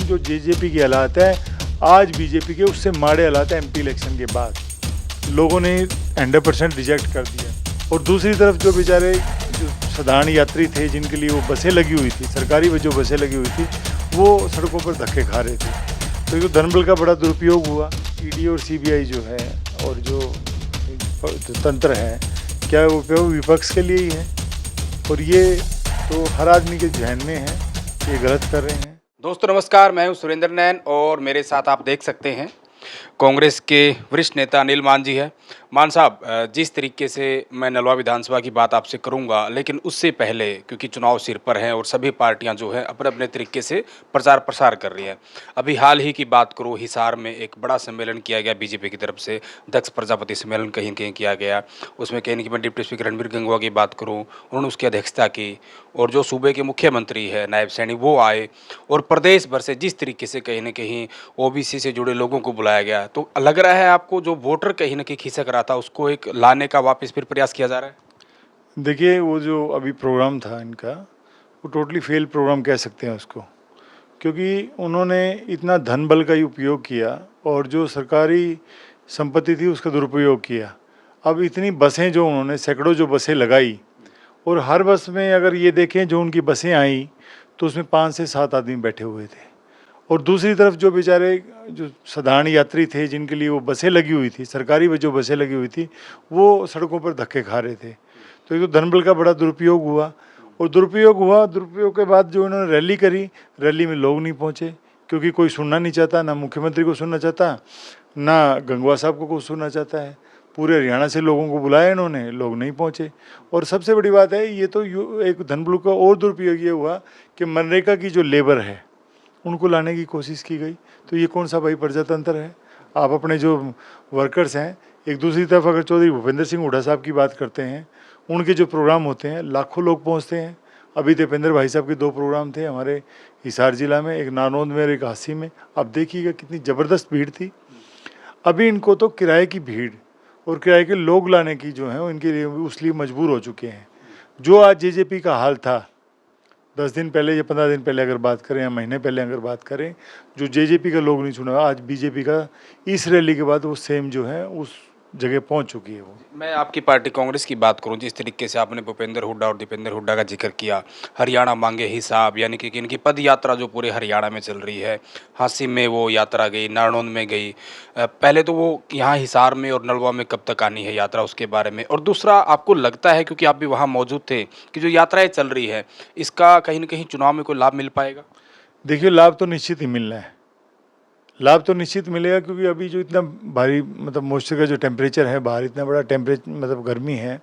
जो जेजेपी की हालात है आज बीजेपी के, उससे माड़े हालात है एमपी इलेक्शन के बाद। लोगों ने 100% रिजेक्ट कर दिया। और दूसरी तरफ जो बेचारे जो साधारण यात्री थे, जिनके लिए वो बसें लगी हुई थी, सरकारी जो बसें लगी हुई थी, वो सड़कों पर धक्के खा रहे थे। तो ये धनबल का बड़ा दुरुपयोग हुआ। ईडी और सीबीआई जो है और जो तंत्र है, क्या वो उपयोग विपक्ष के लिए ही है? और ये तो हर आदमी के जहन में है, ये गलत कर रहे हैं। दोस्तों नमस्कार, मैं हूं सुरेंद्र नैन और मेरे साथ आप देख सकते हैं कांग्रेस के वरिष्ठ नेता अनिल मान जी है। मान साहब, जिस तरीके से मैं नलवा विधानसभा की बात आपसे करूंगा, लेकिन उससे पहले क्योंकि चुनाव सिर पर हैं और सभी पार्टियां जो हैं अपने अपने तरीके से प्रचार प्रसार कर रही हैं। अभी हाल ही की बात करूं, हिसार में एक बड़ा सम्मेलन किया गया बीजेपी की तरफ से, दक्ष प्रजापति सम्मेलन कहीं कहीं किया गया। उसमें कहीं कि मैं डिप्टी स्पीकर रणबीर गंगवा की बात करूँ, उन्होंने उसकी अध्यक्षता की और जो सूबे के मुख्यमंत्री है नायब सैनी वो आए और प्रदेश भर से जिस तरीके से कहीं ना कहीं ओबीसी से जुड़े लोगों को बुलाया गया, तो लग रहा है आपको जो वोटर कहीं ना कहीं खिसक रहा था उसको एक लाने का वापस फिर प्रयास किया जा रहा है? देखिए, वो जो अभी प्रोग्राम था इनका, वो टोटली फेल प्रोग्राम कह सकते हैं उसको, क्योंकि उन्होंने इतना धन बल का ही उपयोग किया और जो सरकारी संपत्ति थी उसका दुरुपयोग किया। अब इतनी बसें जो उन्होंने सैकड़ों जो बसें लगाई, और हर बस में अगर ये देखें जो उनकी बसें आई तो उसमें 5 से 7 आदमी बैठे हुए थे। और दूसरी तरफ जो बेचारे जो साधारण यात्री थे, जिनके लिए वो बसें लगी हुई थी, सरकारी जो बसें लगी हुई थी, वो सड़कों पर धक्के खा रहे थे। तो ये तो धनबल का बड़ा दुरुपयोग हुआ। और दुरुपयोग के बाद जो इन्होंने रैली करी, रैली में लोग नहीं पहुँचे, क्योंकि कोई सुनना नहीं चाहता, ना मुख्यमंत्री को सुनना चाहता, ना गंगवा साहब को सुनना चाहता है। पूरे हरियाणा से लोगों को बुलाया इन्होंने, लोग नहीं पहुँचे। और सबसे बड़ी बात है, ये तो एक धनबल का और दुरुपयोग ये हुआ कि मनरेगा की जो लेबर है उनको लाने की कोशिश की गई। तो ये कौन सा भाई प्रजातंत्र है? आप अपने जो वर्कर्स हैं, एक दूसरी तरफ अगर चौधरी भूपेंद्र सिंह हुड्डा साहब की बात करते हैं, उनके जो प्रोग्राम होते हैं लाखों लोग पहुंचते हैं। अभी दीपेंद्र भाई साहब के 2 प्रोग्राम थे हमारे हिसार जिला में, एक नानौद में और एक हांसी में। आप देखिएगा कितनी ज़बरदस्त भीड़ थी। अभी इनको तो किराए की भीड़ और किराए के लोग लाने की जो है इनके लिए उसलिए मजबूर हो चुके हैं। जो आज जेजेपी का हाल था 10 दिन पहले या 15 दिन पहले अगर बात करें या महीने पहले अगर बात करें, जो जेजेपी का लोग नहीं चुना, आज बीजेपी का इस रैली के बाद वो सेम जो है उस जगह पहुंच चुकी है। वो मैं आपकी पार्टी कांग्रेस की बात करूं, जिस तरीके से आपने भूपेंद्र हुड्डा और दीपेंद्र हुड्डा का जिक्र किया, हरियाणा मांगे हिसाब, यानी कि इनकी पद यात्रा जो पूरे हरियाणा में चल रही है, हांसी में वो यात्रा गई, नारनौंद में गई। पहले तो वो यहाँ हिसार में और नलवा में कब तक आनी है यात्रा, उसके बारे में। और दूसरा, आपको लगता है, क्योंकि आप भी वहाँ मौजूद थे, कि जो यात्राएँ चल रही है इसका कहीं ना कहीं चुनाव में कोई लाभ मिल पाएगा? देखिए, लाभ तो निश्चित ही मिलना है, लाभ तो निश्चित मिलेगा, क्योंकि अभी जो इतना भारी मतलब मॉइस्चर का जो टेम्परेचर है बाहर, इतना बड़ा टेम्परेचर मतलब गर्मी है,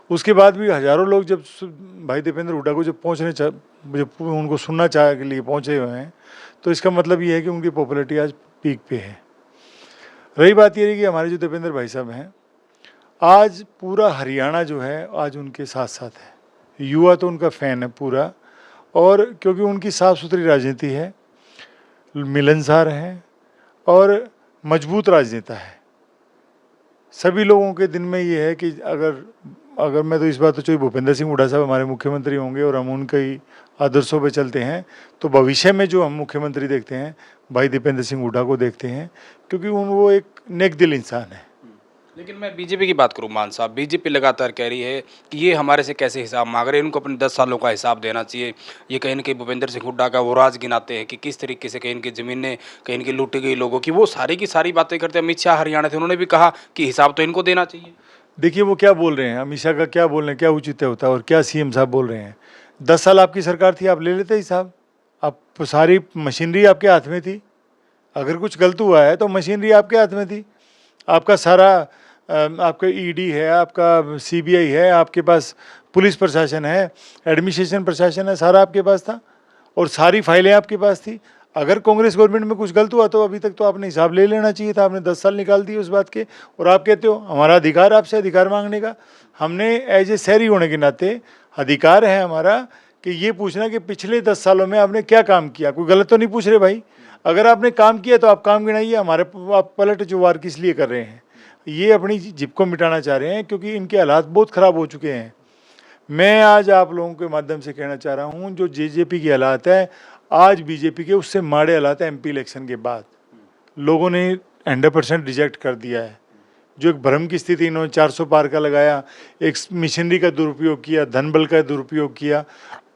उसके बाद भी हज़ारों लोग जब भाई दीपेंद्र हुड्डा को जब जब उनको सुनना चाह के लिए पहुँचे हुए हैं, तो इसका मतलब ये है कि उनकी पॉपुलैरिटी आज पीक पे है। रही बात ये है कि हमारे जो दीपेंद्र भाई साहब हैं, आज पूरा हरियाणा जो है आज उनके साथ साथ है। युवा तो उनका फ़ैन है पूरा, और क्योंकि उनकी साफ़ सुथरी राजनीति है, मिलनसार है और मजबूत राजनेता है। सभी लोगों के दिन में ये है कि अगर मैं तो इस बात तो चाहिए भूपेंद्र सिंह हुड्डा साहब हमारे मुख्यमंत्री होंगे और हम उनके ही आदर्शों पे चलते हैं, तो भविष्य में जो हम मुख्यमंत्री देखते हैं भाई दीपेंद्र सिंह हुड्डा को देखते हैं, क्योंकि वो एक नेक दिल इंसान है। लेकिन मैं बीजेपी की बात करूं, मान साहब, बीजेपी लगातार कह रही है कि ये हमारे से कैसे हिसाब मांग रहे हैं, इनको अपने 10 सालों का हिसाब देना चाहिए। ये कहीं न कहीं भूपेंद्र सिंह हुड्डा का वो राज गिनाते हैं कि किस तरीके से कहीं इनकी ज़मीनें कहीं इनकी लूटी गई लोगों की, वो सारी की सारी बातें करते हैं। अमित शाह हरियाणा थे, उन्होंने भी कहा कि हिसाब तो इनको देना चाहिए। देखिए, वो क्या बोल रहे हैं, अमित शाह का क्या बोल रहे हैं, क्या उचित होता है और क्या सीएम साहब बोल रहे हैं। 10 साल आपकी सरकार थी, आप ले लेते हिसाब। आप सारी मशीनरी आपके हाथ में थी, अगर कुछ गलत हुआ है तो मशीनरी आपके हाथ में थी। आपका सारा आपका ईडी है, आपका सीबीआई है, आपके पास पुलिस प्रशासन है, एडमिनिस्ट्रेशन प्रशासन है, सारा आपके पास था और सारी फाइलें आपके पास थी। अगर कांग्रेस गवर्नमेंट में कुछ गलत हुआ तो अभी तक तो आपने हिसाब ले लेना चाहिए था। आपने 10 साल निकाल दिए उस बात के, और आप कहते हो हमारा अधिकार, आपसे अधिकार मांगने का। हमने एज ए शहरी होने के नाते अधिकार है हमारा कि ये पूछना कि पिछले 10 सालों में आपने क्या काम किया। कोई गलत तो नहीं पूछ रहे भाई। अगर आपने काम किया तो आप काम गिनाइए, हमारे आप पलट जो वार किस लिए कर रहे हैं। ये अपनी जिप को मिटाना चाह रहे हैं, क्योंकि इनके हालात बहुत ख़राब हो चुके हैं। मैं आज आप लोगों के माध्यम से कहना चाह रहा हूँ, जो जेजेपी की हालात है आज बीजेपी के उससे माड़े हालात है। एमपी इलेक्शन के बाद लोगों ने 100% रिजेक्ट कर दिया है। जो एक भ्रम की स्थिति इन्होंने 400 पार का लगाया, एक मिशनरी का दुरुपयोग किया, धन बल का दुरुपयोग किया,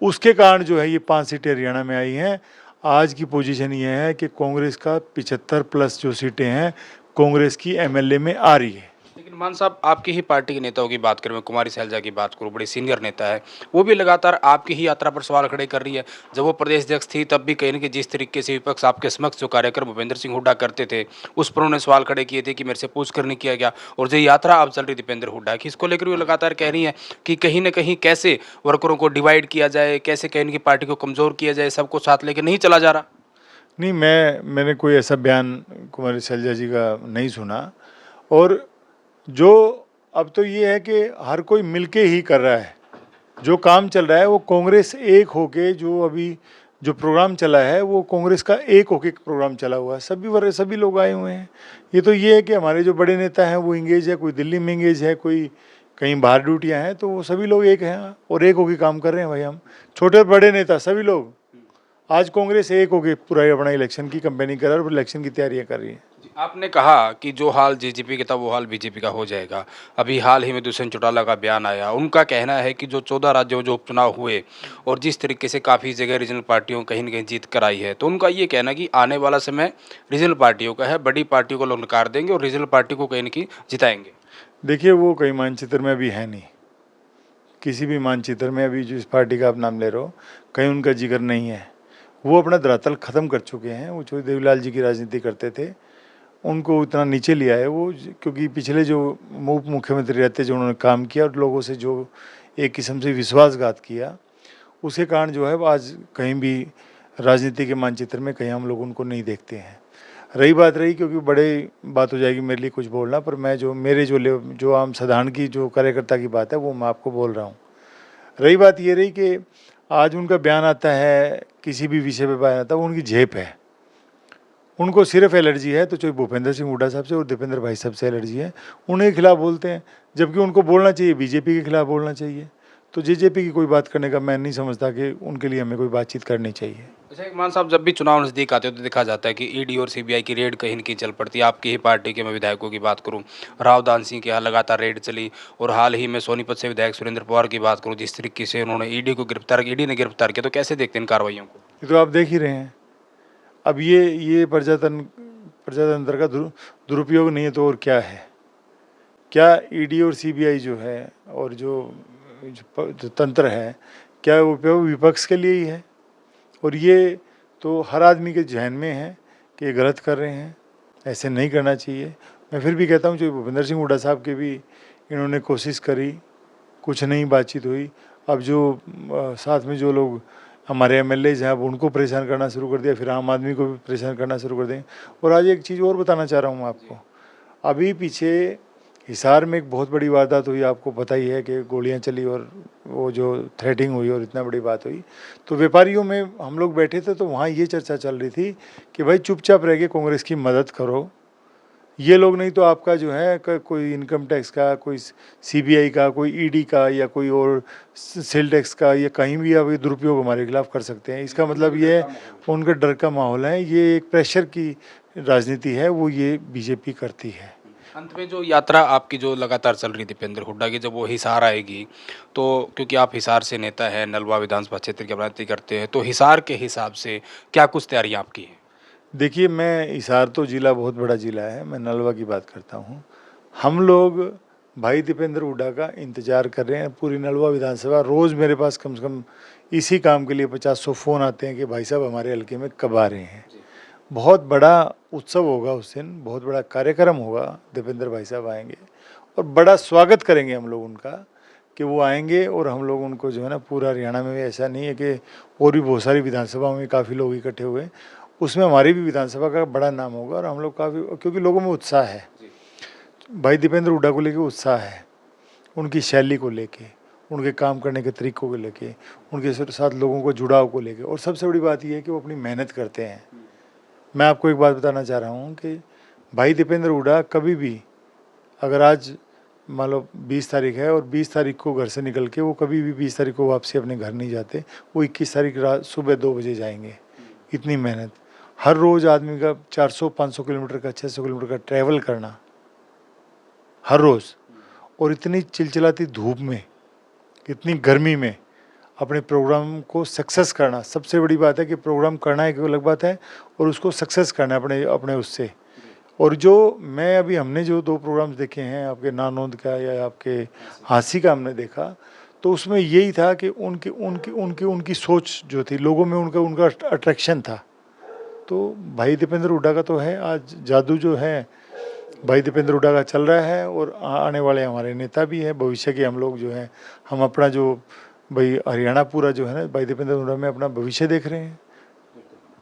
उसके कारण जो है ये 5 सीटें हरियाणा में आई हैं। आज की पोजीशन ये है कि कांग्रेस का 75 प्लस जो सीटें हैं कांग्रेस की एमएलए में आ रही है। लेकिन मान साहब, आपकी ही पार्टी के नेताओं की बात करें, मैं कुमारी सैलजा की बात करूं, बड़ी सीनियर नेता है, वो भी लगातार आपकी ही यात्रा पर सवाल खड़े कर रही है। जब वो प्रदेश अध्यक्ष थी तब भी कहीं ना कहीं जिस तरीके से विपक्ष आपके समक्ष जो कार्यक्रम भूपेंद्र सिंह हुड्डा करते थे उस पर उन्होंने सवाल खड़े किए थे कि मेरे से पूछ कर नहीं किया गया। और जो यात्रा अब चल रही दीपेंद्र हुड्डा की, इसको लेकर वो लगातार कह रही है कि कहीं ना कहीं कैसे वर्करों को डिवाइड किया जाए, कैसे कहीं की पार्टी को कमज़ोर किया जाए, सबको साथ लेकर नहीं चला जा रहा। नहीं, मैंने कोई ऐसा बयान कुमारी शैलजा जी का नहीं सुना। और जो अब तो ये है कि हर कोई मिलके ही कर रहा है। जो काम चल रहा है वो कांग्रेस एक होके, जो अभी जो प्रोग्राम चला है वो कांग्रेस का एक होके प्रोग्राम चला हुआ है। सभी लोग आए हुए हैं। ये है कि हमारे जो बड़े नेता हैं वो इंगेज है, कोई दिल्ली में इंगेज है, कोई कहीं बाहर ड्यूटियां हैं, तो वो सभी लोग एक हैं और एक होके काम कर रहे हैं। भाई हम छोटे बड़े नेता सभी लोग, आज कांग्रेस एक होके पूरा अपना इलेक्शन की कैंपेनिंग कर रहा है और इलेक्शन की तैयारियां कर रही है। आपने कहा कि जो हाल जेजेपी का था वो हाल बीजेपी का हो जाएगा। अभी हाल ही में दुष्यंत चौटाला का बयान आया, उनका कहना है कि जो 14 राज्यों में जो उपचुनाव हुए और जिस तरीके से काफ़ी जगह रीजनल पार्टियों कहीं न कहीं जीत कर आई है, तो उनका ये कहना कि आने वाला समय रीजनल पार्टियों का है, बड़ी पार्टियों को लोग नकार देंगे और रीजनल पार्टी को कहीं न कहीं जिताएंगे। देखिए, वो कहीं मानचित्र में अभी है नहीं, किसी भी मानचित्र में अभी जिस पार्टी का आप नाम ले रहे हो कहीं उनका जिक्र नहीं है। वो अपना धरातल ख़त्म कर चुके हैं। वो जो देवीलाल जी की राजनीति करते थे उनको इतना नीचे लिया है वो, क्योंकि पिछले जो उप मुख्यमंत्री रहते जो उन्होंने काम किया और लोगों से जो एक किस्म से विश्वासघात किया, उसके कारण जो है आज कहीं भी राजनीति के मानचित्र में कहीं हम लोग उनको नहीं देखते हैं। रही बात रही, क्योंकि बड़े बात हो जाएगी मेरे लिए कुछ बोलना, पर मैं जो आम साधारण की जो कार्यकर्ता की बात है वो मैं आपको बोल रहा हूँ। रही बात ये रही कि आज उनका बयान आता है, किसी भी विषय पे बयान आता है, वो उनकी झेप है। उनको सिर्फ एलर्जी है तो चाहे भूपेंद्र सिंह हुड्डा साहब से और दीपेंद्र भाई साहब से एलर्जी है, उन्हीं के खिलाफ बोलते हैं। जबकि उनको बोलना चाहिए बीजेपी के खिलाफ बोलना चाहिए। तो जेजेपी की कोई बात करने का मैं नहीं समझता कि उनके लिए हमें कोई बातचीत करनी चाहिए। अच्छा, एक मान साहब, जब भी चुनाव नज़दीक आते हो तो देखा जाता है कि ईडी और सीबीआई की रेड कहीं न कहीं चल पड़ती है। आपकी ही पार्टी के मैं विधायकों की बात करूं, राव दान सिंह के यहाँ लगातार रेड चली और हाल ही में सोनीपत से विधायक सुरेंद्र पवार की बात करूं, जिस तरीके से उन्होंने ईडी ने गिरफ्तार किया, तो कैसे देखते हैं इन कार्रवाइयों को? ये तो आप देख ही रहे हैं। अब ये प्रजातंत्र का दुरुपयोग नहीं है तो और क्या है? क्या ईडी और सीबीआई जो है और जो तंत्र है, क्या उपयोग विपक्ष के लिए ही है? और ये तो हर आदमी के जहन में है कि ये गलत कर रहे हैं, ऐसे नहीं करना चाहिए। मैं फिर भी कहता हूँ, जो भूपेंद्र सिंह हुड्डा साहब के भी इन्होंने कोशिश करी, कुछ नहीं बातचीत हुई। अब जो साथ में जो लोग हमारे एमएलएज हैं, अब उनको परेशान करना शुरू कर दिया, फिर आम आदमी को भी परेशान करना शुरू कर दें। और आज एक चीज़ और बताना चाह रहा हूँ आपको। अभी पीछे हिसार में एक बहुत बड़ी वारदात हुई, आपको पता ही है कि गोलियां चली और वो जो थ्रेटिंग हुई और इतना बड़ी बात हुई। तो व्यापारियों में हम लोग बैठे थे तो वहाँ ये चर्चा चल रही थी कि भाई चुपचाप रह के कांग्रेस की मदद करो, ये लोग नहीं तो आपका जो है कोई इनकम टैक्स का, कोई सीबीआई का, कोई ईडी का या कोई और सेल टैक्स का, या कहीं भी आप ये दुरुपयोग हमारे खिलाफ कर सकते हैं। इसका मतलब ये है उनका डर का माहौल है। ये एक प्रेशर की राजनीति है, वो ये बीजेपी करती है। अंत में जो यात्रा आपकी जो लगातार चल रही थी दीपेंद्र हुड्डा की, जब वो हिसार आएगी, तो क्योंकि आप हिसार से नेता हैं, नलवा विधानसभा क्षेत्र की राजनीति करते हैं, तो हिसार के हिसाब से क्या कुछ तैयारियां आपकी हैं? देखिए, मैं हिसार तो ज़िला बहुत बड़ा ज़िला है, मैं नलवा की बात करता हूँ। हम लोग भाई दीपेंद्र हुड्डा का इंतज़ार कर रहे हैं। पूरी नलवा विधानसभा, रोज़ मेरे पास कम से कम इसी काम के लिए 50-100 फ़ोन आते हैं कि भाई साहब हमारे हल्के में कब आ रहे हैं। बहुत बड़ा उत्सव होगा उस दिन, बहुत बड़ा कार्यक्रम होगा। दीपेंद्र भाई साहब आएंगे और बड़ा स्वागत करेंगे हम लोग उनका कि वो आएंगे। और हम लोग उनको जो है ना, पूरा हरियाणा में ऐसा नहीं है कि और भी बहुत सारी विधानसभाओं में काफ़ी लोग इकट्ठे हुए, उसमें हमारी भी विधानसभा का बड़ा नाम होगा। और हम लोग काफ़ी, क्योंकि लोगों में उत्साह है, भाई दीपेंद्र हुड्डा को लेके उत्साह है, उनकी शैली को लेके, उनके काम करने के तरीक़ों को लेके, उनके साथ लोगों को जुड़ाव को लेके। और सबसे बड़ी बात यह है कि वो अपनी मेहनत करते हैं। मैं आपको एक बात बताना चाह रहा हूँ कि भाई दीपेंद्र हुड्डा कभी भी, अगर आज मान लो 20 तारीख है और 20 तारीख को घर से निकल के वो कभी भी 20 तारीख को वापसी अपने घर नहीं जाते। वो 21 तारीख रात सुबह 2 बजे जाएंगे। इतनी मेहनत, हर रोज़ आदमी का 400-500 किलोमीटर का 600 किलोमीटर का ट्रैवल करना हर रोज़, और इतनी चिलचिलाती धूप में, इतनी गर्मी में अपने प्रोग्राम को सक्सेस करना। सबसे बड़ी बात है कि प्रोग्राम करना एक अलग बात है और उसको सक्सेस करना है अपने अपने उससे। और जो मैं अभी हमने जो 2 प्रोग्राम्स देखे हैं, आपके नानोद का या आपके हाँसी का हमने देखा, तो उसमें यही था कि उनकी उनकी उनकी उनकी सोच जो थी, लोगों में उनका उनका अट्रैक्शन था। तो भाई दीपेंद्र हुड्डा का तो है, आज जादू जो है भाई दीपेंद्र हुड्डा का चल रहा है, और आने वाले हमारे नेता भी हैं, भविष्य के हम लोग जो हैं, हम अपना जो भाई हरियाणा पूरा जो है ना भाई दीपेंद्र हुड्डा में अपना भविष्य देख रहे हैं।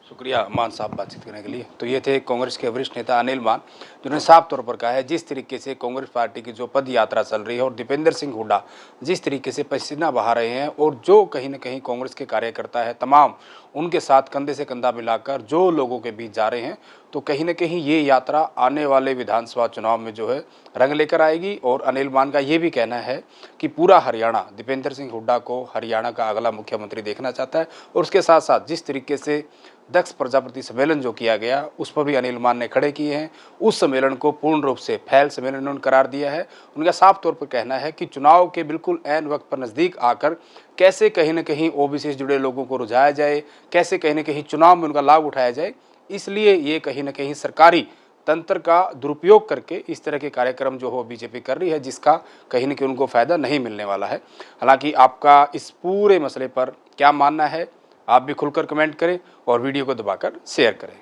शुक्रिया मान साहब बातचीत करने के लिए। तो ये थे कांग्रेस के वरिष्ठ नेता अनिल मान, जिन्होंने साफ तौर पर कहा है जिस तरीके से कांग्रेस पार्टी की जो पद यात्रा चल रही है और दीपेंद्र सिंह हुड्डा जिस तरीके से पसीना बहा रहे हैं, और जो कहीं ना कहीं कांग्रेस के कार्यकर्ता है तमाम उनके साथ कंधे से कंधा मिलाकर जो लोगों के बीच जा रहे हैं, तो कहीं ना कहीं ये यात्रा आने वाले विधानसभा चुनाव में जो है रंग लेकर आएगी। और अनिल मान का ये भी कहना है कि पूरा हरियाणा दीपेंद्र सिंह हुड्डा को हरियाणा का अगला मुख्यमंत्री देखना चाहता है। और उसके साथ साथ जिस तरीके से दक्ष प्रजापति सम्मेलन जो किया गया, उस पर भी अनिल मान ने खड़े किए हैं। उस सम्मेलन को पूर्ण रूप से फैल सम्मेलन उन्होंने करार दिया है। उनका साफ तौर पर कहना है कि चुनाव के बिल्कुल ऐन वक्त पर नज़दीक आकर कैसे कहीं ना कहीं ओबीसी से जुड़े लोगों को रुझाया जाए, कैसे कहीं ना कहीं चुनाव में उनका लाभ उठाया जाए, इसलिए ये कहीं ना कहीं सरकारी तंत्र का दुरुपयोग करके इस तरह के कार्यक्रम जो हो बीजेपी कर रही है, जिसका कहीं ना कहीं उनको फ़ायदा नहीं मिलने वाला है। हालांकि आपका इस पूरे मसले पर क्या मानना है, आप भी खुलकर कमेंट करें और वीडियो को दबाकर शेयर करें।